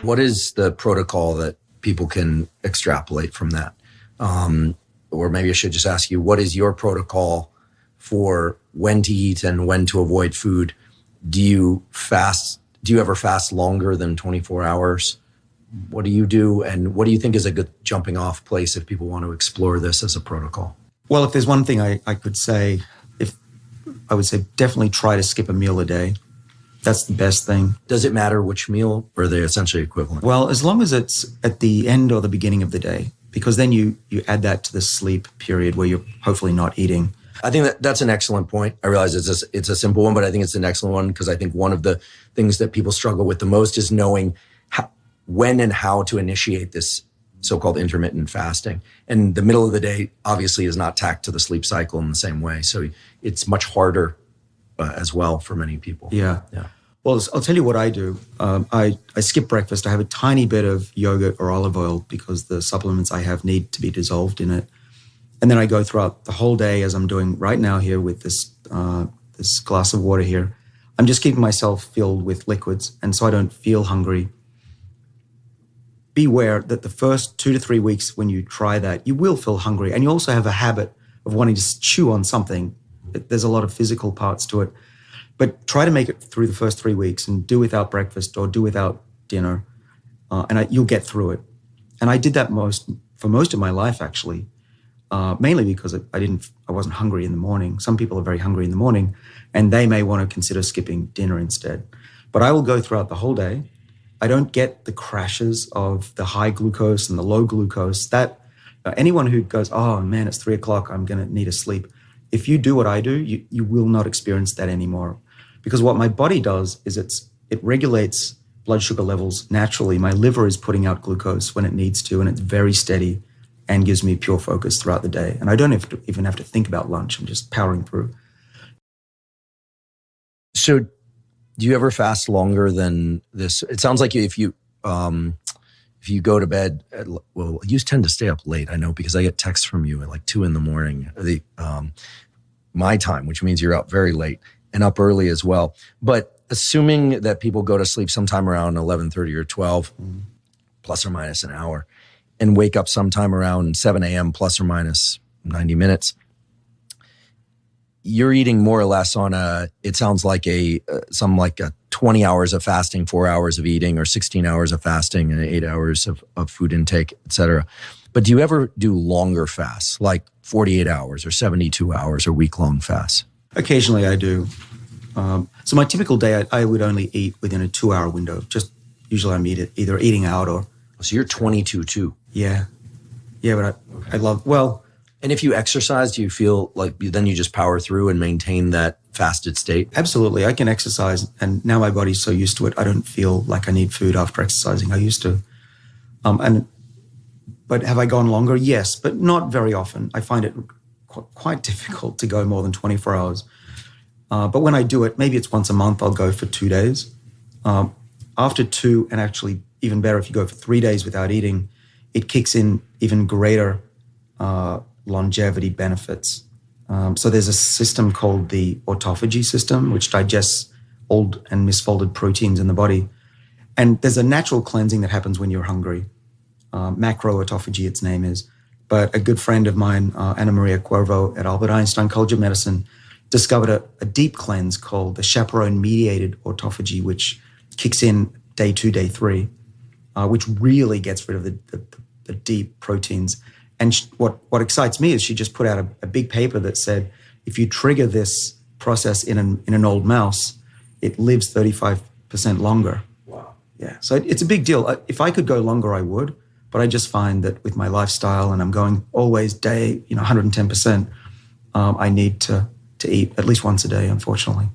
What is the protocol that people can extrapolate from that? Or maybe I should just ask you, what is your protocol for when to eat and when to avoid food? Do you fast? Do you ever fast longer than 24 hours? What do you do? And what do you think is a good jumping off place if people want to explore this as a protocol? Well, if there's one thing I could say, I would say definitely try to skip a meal a day. That's the best thing. Does it matter which meal, or are they essentially equivalent? Well, as long as it's at the end or the beginning of the day, because then you add that to the sleep period where you're hopefully not eating. I think that's an excellent point. I realize it's a simple one, but I think it's an excellent one because I think one of the things that people struggle with the most is knowing when and how to initiate this so-called intermittent fasting. And the middle of the day obviously is not tacked to the sleep cycle in the same way. So it's much harder as well for many people. Yeah. Well, I'll tell you what I do. I skip breakfast. I have a tiny bit of yogurt or olive oil because the supplements I have need to be dissolved in it. And then I go throughout the whole day, as I'm doing right now here with this glass of water here. I'm just keeping myself filled with liquids, and so I don't feel hungry. Beware that the first 2 to 3 weeks when you try that, you will feel hungry. And you also have a habit of wanting to chew on something. There's a lot of physical parts to it. But try to make it through the first 3 weeks and do without breakfast or do without dinner, and you'll get through it. And I did that for most of my life, actually. Mainly because I wasn't hungry in the morning. Some people are very hungry in the morning, and they may want to consider skipping dinner instead. But I will go throughout the whole day. I don't get the crashes of the high glucose and the low glucose. That anyone who goes, oh man, it's 3 o'clock, I'm going to need to sleep. If you do what I do, you will not experience that anymore. Because what my body does is it regulates blood sugar levels naturally. My liver is putting out glucose when it needs to, and it's very steady and gives me pure focus throughout the day. And I don't even have to think about lunch. I'm just powering through. So do you ever fast longer than this? It sounds like if you go to bed, you tend to stay up late. I know because I get texts from you at like 2 a.m, my time, which means you're up very late and up early as well. But assuming that people go to sleep sometime around 11:30 or 12, plus or minus an hour, and wake up sometime around 7 a.m. plus or minus 90 minutes, you're eating more or less on it sounds like a 20 hours of fasting, 4 hours of eating, or 16 hours of fasting and 8 hours of food intake, et cetera. But do you ever do longer fasts, like 48 hours or 72 hours or week-long fasts? Occasionally I do. So my typical day, I would only eat within a 2-hour window. Just usually I'm either eating out or... So you're 22 too. Yeah, but I love, And if you exercise, do you feel like then you just power through and maintain that fasted state? Absolutely. I can exercise, and now my body's so used to it, I don't feel like I need food after exercising. I used to. But have I gone longer? Yes, but not very often. I find it quite difficult to go more than 24 hours. But when I do it, maybe it's once a month, I'll go for 2 days. After 2, and actually even better if you go for 3 days without eating, it kicks in even greater longevity benefits. So there's a system called the autophagy system, which digests old and misfolded proteins in the body. And there's a natural cleansing that happens when you're hungry. Macroautophagy, its name is. But a good friend of mine, Anna Maria Cuervo at Albert Einstein College of Medicine, discovered a deep cleanse called the chaperone-mediated autophagy, which kicks in day 2, day 3, which really gets rid of the deep proteins. And what excites me is she just put out a big paper that said, if you trigger this process in an old mouse, it lives 35% longer. Wow. Yeah, so it's a big deal. If I could go longer, I would. But I just find that with my lifestyle, and I'm going always day, 110%, I need to eat at least once a day, unfortunately.